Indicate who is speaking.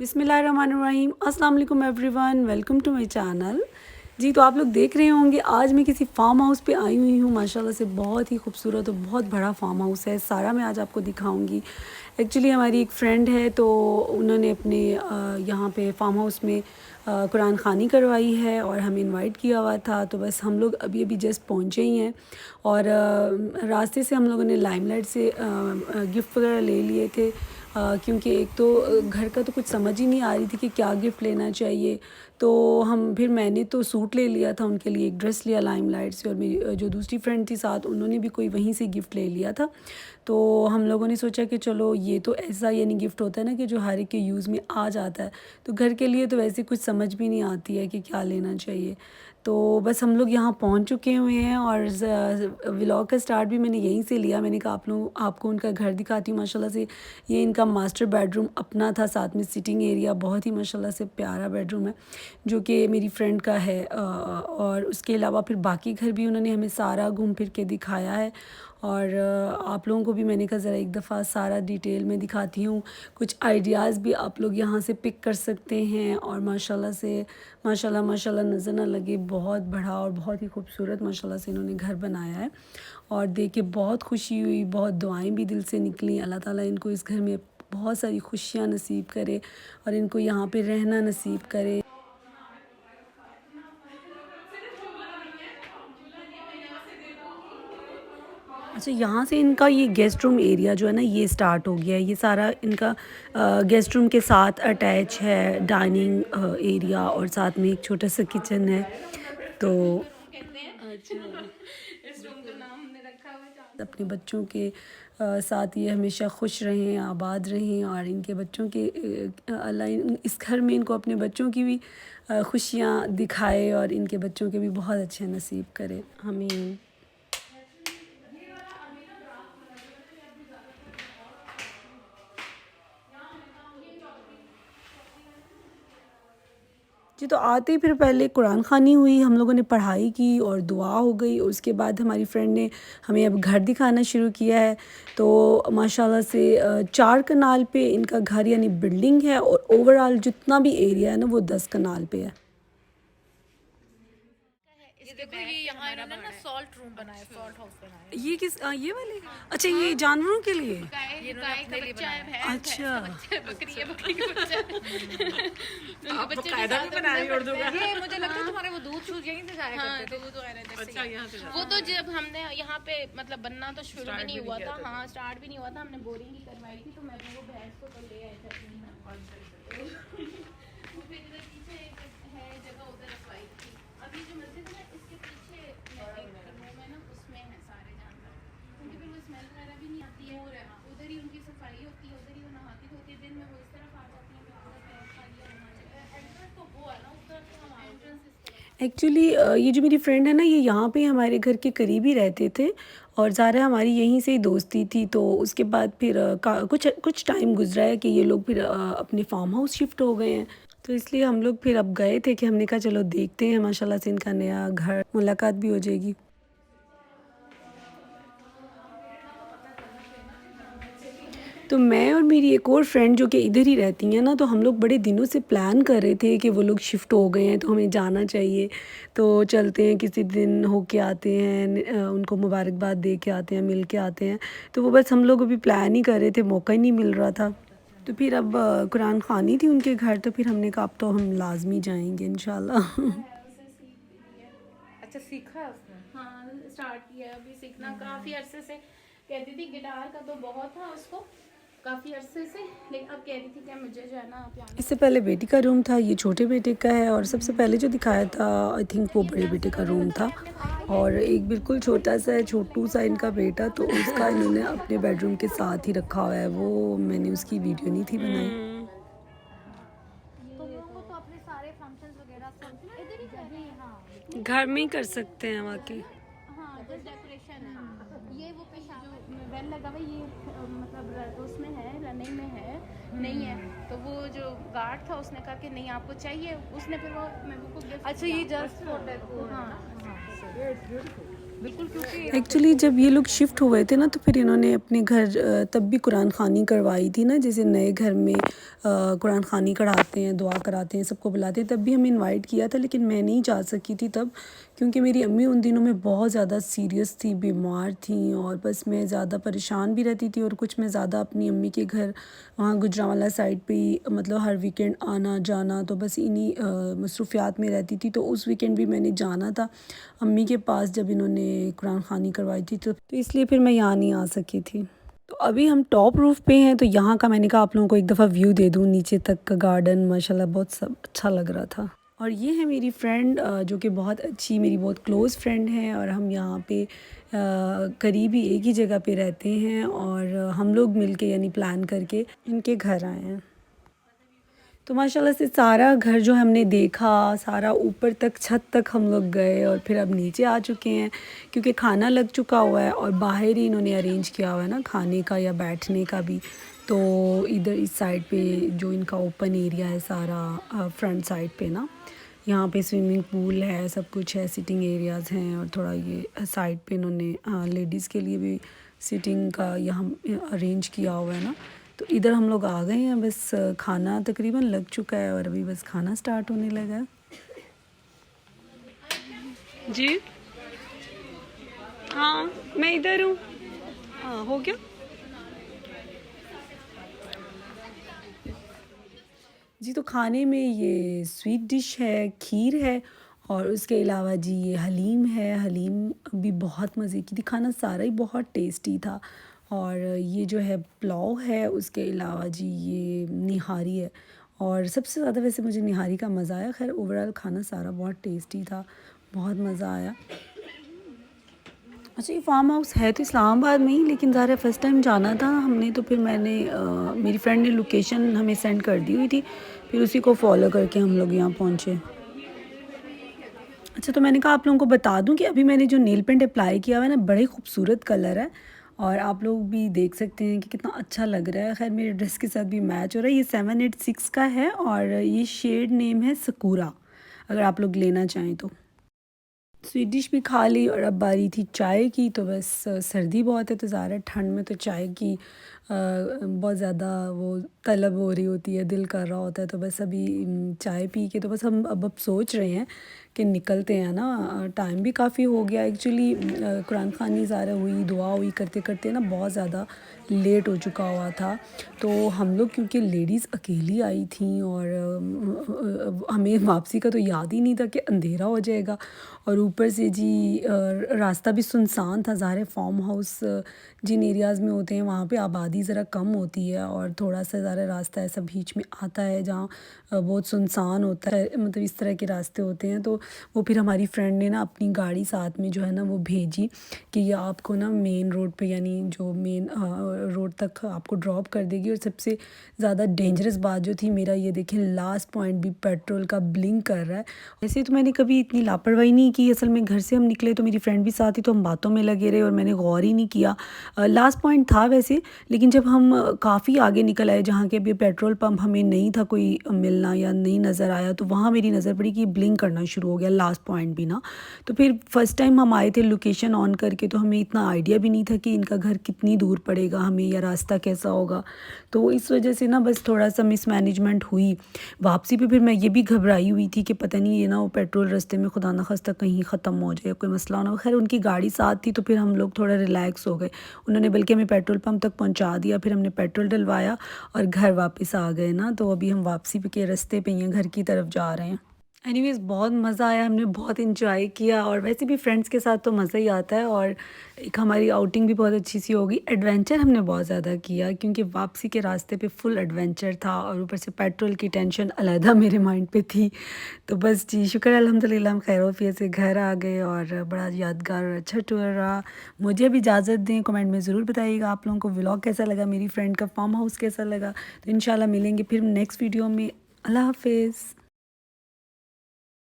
Speaker 1: बिस्मिल्लाहिर्रहमानिर्रहीम। अस्सलाम वालेकुम everyone, welcome to my channel. जी, तो आप लोग देख रहे होंगे आज मैं किसी फार्म हाउस पे आई हुई हूँ। माशाल्लाह से बहुत ही खूबसूरत और बहुत बड़ा फार्म हाउस है। सारा मैं आज आपको दिखाऊंगी। एक्चुअली हमारी एक फ्रेंड है, तो उन्होंने अपने यहाँ पे फार्म हाउस में कुरान ख़ानी करवाई है और हमें इनवाइट किया हुआ था। तो बस हम लोग अभी अभी जस्ट पहुँचे ही हैं और रास्ते से हम लोगों ने लाइमलाइट से गिफ्ट वगैरह ले लिए थे। क्योंकि एक तो घर का तो कुछ समझ ही नहीं आ रही थी कि क्या गिफ्ट लेना चाहिए। तो मैंने तो सूट ले लिया था उनके लिए, एक ड्रेस लिया लाइमलाइट से, और मेरी जो दूसरी फ्रेंड थी साथ, उन्होंने भी कोई वहीं से गिफ्ट ले लिया था। तो हम लोगों ने सोचा कि चलो ये तो ऐसा यानी गिफ्ट होता है ना कि जो हर एक के यूज़ में आ जाता है। तो घर के लिए तो वैसे कुछ समझ भी नहीं आती है कि क्या लेना चाहिए। तो बस हम लोग यहाँ पहुँच चुके हुए हैं और व्लॉग का स्टार्ट भी मैंने यहीं से लिया। मैंने कहा आपको उनका घर दिखाती हूँ। माशाल्लाह से ये इनका मास्टर बेडरूम अपना था, साथ में सिटिंग एरिया, बहुत ही माशाल्लाह से प्यारा बेडरूम है जो कि मेरी फ्रेंड का है। और उसके अलावा फिर बाकी घर भी उन्होंने हमें सारा घूम फिर के दिखाया है। और आप लोगों को भी मैंने कहा ज़रा एक दफ़ा सारा डिटेल में दिखाती हूँ। कुछ आइडियाज़ भी आप लोग यहाँ से पिक कर सकते हैं। और माशाल्लाह से माशाल्लाह माशाल्लाह नज़र ना लगे, बहुत बड़ा और बहुत ही खूबसूरत माशाल्लाह से इन्होंने घर बनाया है। और देख के बहुत खुशी हुई, बहुत दुआएं भी दिल से निकली। अल्लाह ताला इनको इस घर में बहुत सारी खुशियाँ नसीब करे और इनको यहाँ पे रहना नसीब करे। अच्छा, यहाँ से इनका ये गेस्ट रूम एरिया जो है ना, ये स्टार्ट हो गया है। ये सारा इनका गेस्ट रूम के साथ अटैच है, डाइनिंग एरिया, और साथ में एक छोटा सा किचन है। तो अच्छा,
Speaker 2: इस रूम का नाम हमने रखा हुआ है।
Speaker 1: अपने बच्चों के साथ ये हमेशा खुश रहें, आबाद रहें, और इनके बच्चों के अल्लाह इस घर में इनको अपने बच्चों की भी खुशियाँ दिखाए और इनके बच्चों के भी बहुत अच्छे नसीब करे, आमीन। जी, तो आते ही फिर पहले कुरान ख़ानी हुई, हम लोगों ने पढ़ाई की और दुआ हो गई। उसके बाद हमारी फ्रेंड ने हमें अब घर दिखाना शुरू किया है। तो माशाल्लाह से 4 कनाल पे इनका घर यानी बिल्डिंग है, और ओवरऑल जितना भी एरिया है ना, वो 10 कनाल पे है।
Speaker 2: ये देखो, ये यहाँ इन्होंने ना सॉल्ट रूम बनाया, सॉल्ट हाउस बनाया।
Speaker 1: ये ये वाले? अच्छा, ये जानवरों के लिए?
Speaker 2: गाय का बच्चा है, भैंस
Speaker 1: अच्छा,
Speaker 2: का बच्चा है, बकरी है, बकरी का बच्चा है।
Speaker 3: आप कायदा भी बना रही हो उर्दू का।
Speaker 2: ये मुझे लगता है तुम्हारे वो दूध शूध यहीं से जाया करते थे। दूध वगैरह
Speaker 3: अच्छा, यहाँ से
Speaker 2: वो तो जब हमने यहाँ पे मतलब बनना तो शुरू भी नहीं हुआ था। हाँ, स्टार्ट भी नहीं हुआ था, हमने बोरिंग ही करवाई थी। तो मैं वो भैंस को तो ले आए थे अपने यहाँ। वो फिर इधर पीछे एक है जगह, उधर रखवाई थी। अभी जो मस्जिद है ना, इसके पीछे एक रूम है ना, उसमें है सारे जानवर। क्योंकि फिर वो स्मेल वगैरह भी नहीं आती है, और उधर ही उनकी सफाई होती है, उधर ही वो नहाती धोती है। दिन में वो इस तरफ आ जाती है, फिर उधर पैर खा लिया, वहाँ चले गए। एंट्रेंस तो वो है ना उधर, तो हम एंट्रेंस इस तरफ।
Speaker 1: एक्चुअली ये जो मेरी फ्रेंड है ना, ये यहाँ पे हमारे घर के करीब ही रहते थे, और ज़ारा हमारी यहीं से ही दोस्ती थी। तो उसके बाद फिर कुछ कुछ टाइम गुजरा है कि ये लोग फिर अपने फार्म हाउस शिफ्ट हो गए हैं। तो इसलिए हम लोग फिर अब गए थे कि हमने कहा चलो देखते हैं, माशाल्लाह से इनका नया घर, मुलाकात भी हो जाएगी। तो मैं और मेरी एक और फ्रेंड जो कि इधर ही रहती हैं ना, तो हम लोग बड़े दिनों से प्लान कर रहे थे कि वो लोग शिफ्ट हो गए हैं तो हमें जाना चाहिए। तो चलते हैं किसी दिन, होके आते हैं, उनको मुबारकबाद दे के आते हैं, मिल के आते हैं। तो वो बस हम लोग अभी प्लान ही कर रहे थे, मौका ही नहीं मिल रहा था। तो फिर अब कुरान ख़ानी थी उनके घर, तो फिर हमने कहा अब तो हम लाजमी जाएंगे इंशाल्लाह।
Speaker 2: अच्छा, सीखा है उसने? हाँ, स्टार्ट किया अभी सीखना। काफी अरसे से कहती थी, गिटार का तो बहुत था उसको काफी अरसे से, लेकिन अब कह रही थी कि मुझे जो है ना पियानो।
Speaker 1: इससे पहले बेटी का रूम था, ये छोटे बेटे का है, और सबसे पहले जो दिखाया था आई थिंक वो बड़े बेटे का रूम था। और एक बिल्कुल छोटा सा है, छोटू सा इनका बेटा, तो उसका इन्होंने अपने बेडरूम के साथ ही रखा हुआ है। वो मैंने उसकी वीडियो नहीं थी बनाई।
Speaker 2: तुम लोगों को तो अपने सारे फंक्शंस वगैरह सब इधर ही कर रहे हैं। हाँ,
Speaker 1: घर में ही कर सकते हैं वाकई।
Speaker 2: हाँ, जस्ट डेकोरेशन है। ये वो पेशा जो वेल लगा हुआ, ये मतलब उसमें है, रनिंग में है नहीं है। तो वो जो गार्ड था उसने कहा कि नहीं आपको चाहिए, उसने फिर वो महबूब को गिफ्ट। अच्छा, ये जस्ट फॉर डेकोर। हाँ,
Speaker 3: बिल्कुल, क्योंकि
Speaker 1: एक्चुअली जब ये लोग शिफ्ट हुए थे ना तो फिर इन्होंने अपने घर तब भी कुरान ख़ानी करवाई थी ना, जैसे नए घर में कुरान ख़ानी कराते हैं, दुआ कराते हैं, सबको बुलाते हैं, तब भी हमें इनवाइट किया था, लेकिन मैं नहीं जा सकी थी तब, क्योंकि मेरी अम्मी उन दिनों में बहुत ज़्यादा सीरियस थी, बीमार थी, और बस मैं ज़्यादा परेशान भी रहती थी, और कुछ मैं ज़्यादा अपनी अम्मी के घर वहाँ गुजरांवाला साइड पे ही मतलब हर वीकेंड आना जाना, तो बस इन्हीं मसरूफ़ियात में रहती थी। तो उस वीकेंड भी मैंने जाना था अम्मी के पास जब इन्होंने कुरान ख़ानी करवाई थी, तो इसलिए फिर मैं यहाँ नहीं आ सकी थी। तो अभी हम टॉप रूफ़ पे हैं, तो यहाँ का मैंने कहा आप लोगों को एक दफ़ा व्यू दे दूँ नीचे तक का गार्डन, माशाल्लाह बहुत सब अच्छा लग रहा था। और ये है मेरी फ्रेंड जो कि बहुत अच्छी मेरी बहुत क्लोज़ फ्रेंड है, और हम यहाँ पे करीब ही एक ही जगह पे रहते हैं, और हम लोग मिलके यानी प्लान करके इनके घर आए हैं। तो माशाल्लाह से सारा घर जो हमने देखा, सारा ऊपर तक छत तक हम लोग गए, और फिर अब नीचे आ चुके हैं क्योंकि खाना लग चुका हुआ है, और बाहर ही इन्होंने अरेंज किया हुआ है ना खाने का या बैठने का भी। तो इधर इस साइड पे जो इनका ओपन एरिया है सारा फ्रंट साइड पे ना, यहाँ पे स्विमिंग पूल है, सब कुछ है, सिटिंग एरियाज़ हैं, और थोड़ा ये साइड पे इन्होंने लेडीज़ के लिए भी सिटिंग का यहाँ अरेंज किया हुआ है ना। तो इधर हम लोग आ गए हैं, बस खाना तकरीबन लग चुका है, और अभी बस खाना स्टार्ट होने लगा है। जी हाँ, मैं इधर हूँ। हाँ, हो गया जी। तो खाने में ये स्वीट डिश है, खीर है, और उसके अलावा जी ये हलीम है। हलीम भी बहुत मज़े की थी, खाना सारा ही बहुत टेस्टी था। और ये जो है पुलाव है, उसके अलावा जी ये निहारी है, और सबसे ज़्यादा वैसे मुझे निहारी का मज़ा आया। खैर ओवरऑल खाना सारा बहुत टेस्टी था, बहुत मज़ा आया। अच्छा, ये फार्म हाउस है तो इस्लामाबाद में ही, लेकिन ज़ाहिर है फ़र्स्ट टाइम जाना था हमने, तो फिर मैंने मेरी फ्रेंड ने लोकेशन हमें सेंड कर दी हुई थी, फिर उसी को फॉलो करके हम लोग यहाँ पहुँचे। अच्छा, तो मैंने कहा आप लोगों को बता दूं कि अभी मैंने जो नेल पेंट अप्लाई किया हुआ है ना, बड़े खूबसूरत कलर है, और आप लोग भी देख सकते हैं कि कितना अच्छा लग रहा है। खैर मेरे ड्रेस के साथ भी मैच हो रहा है। ये 786 का है, और ये शेड नेम है सकूरा, अगर आप लोग लेना चाहें तो। स्वीट डिश भी खा ली, और अब बारी थी चाय की। तो बस सर्दी बहुत है, तो ज़्यादा ठंड में तो चाय की बहुत ज़्यादा वो तलब हो रही होती है, दिल कर रहा होता है। तो बस अभी चाय पी के तो बस हम अब सोच रहे हैं कि निकलते हैं ना, टाइम भी काफ़ी हो गया एक्चुअली। कुरान ख़ानी ज़ारा हुई, दुआ हुई, करते करते ना बहुत ज़्यादा लेट हो चुका हुआ था। तो हम लोग क्योंकि लेडीज़ अकेली आई थी, और हमें वापसी का तो याद ही नहीं था कि अंधेरा हो जाएगा, और ऊपर से जी रास्ता भी सुनसान था। ज़ाहिर है फार्म हाउस जिन एरियाज़ में होते हैं वहाँ पे आबादी ज़रा कम होती है, और थोड़ा सा ज़्यादा रास्ता ऐसा बीच में आता है जहाँ बहुत सुनसान होता है, मतलब इस तरह के रास्ते होते हैं। तो वो फिर हमारी फ्रेंड ने ना अपनी गाड़ी साथ में जो है ना वो भेजी कि ये आपको ना मेन रोड पे, यानी जो मेन रोड तक आपको ड्रॉप कर देगी। और सबसे ज़्यादा डेंजरस बात जो थी, मेरा ये देखें लास्ट पॉइंट भी पेट्रोल का ब्लिंक कर रहा है। वैसे तो मैंने कभी इतनी लापरवाही नहीं की, असल में घर से हम निकले तो मेरी फ्रेंड भी साथ थी, तो हम बातों में लगे रहे, और मैंने गौर ही नहीं किया। लास्ट पॉइंट था वैसे, लेकिन जब हम काफ़ी आगे निकल आए जहाँ के अभी पेट्रोल पंप हमें नहीं था कोई मिलना या नहीं नज़र आया, तो वहाँ मेरी नज़र पड़ी कि ब्लिंक करना शुरू हो गया लास्ट पॉइंट भी ना। तो फिर फर्स्ट टाइम हम आए थे लोकेशन ऑन करके, तो हमें इतना आइडिया भी नहीं था कि इनका घर कितनी दूर पड़ेगा हमें, या रास्ता कैसा होगा। तो इस वजह से ना बस थोड़ा सा मिसमैनेजमेंट हुई। वापसी पे फिर मैं ये भी घबराई हुई थी कि पता नहीं ये ना वो पेट्रोल रास्ते में खुदा न खास्ता कहीं ख़त्म हो जाए, कोई मसला ना हो। खैर उनकी गाड़ी साथ थी, तो फिर हम लोग थोड़ा रिलैक्स हो गए। उन्होंने बल्कि हमें पेट्रोल पंप तक पहुंचा दिया, फिर हमने पेट्रोल डलवाया और घर वापस आ गए ना। तो अभी हम वापसी के रास्ते पे ही हैं, घर की तरफ जा रहे हैं। एनीवेज़ बहुत मज़ा आया, हमने बहुत इंजॉय किया, और वैसे भी फ्रेंड्स के साथ तो मज़ा ही आता है, और एक हमारी आउटिंग भी बहुत अच्छी सी होगी। एडवेंचर हमने बहुत ज़्यादा किया, क्योंकि वापसी के रास्ते पे फुल एडवेंचर था, और ऊपर से पेट्रोल की टेंशन अलहदा मेरे माइंड पे थी। तो बस जी शुक्र अल्हम्दुलिल्लाह हम खैर से घर आ गए, और बड़ा यादगार और अच्छा टूर रहा। मुझे भी इजाज़त दें, कमेंट में ज़रूर बताइएगा आप लोगों को व्लॉग कैसा लगा, मेरी फ्रेंड का फार्म हाउस कैसा लगा। तो इंशाल्लाह मिलेंगे फिर नेक्स्ट वीडियो में। अल्लाह हाफ़िज़।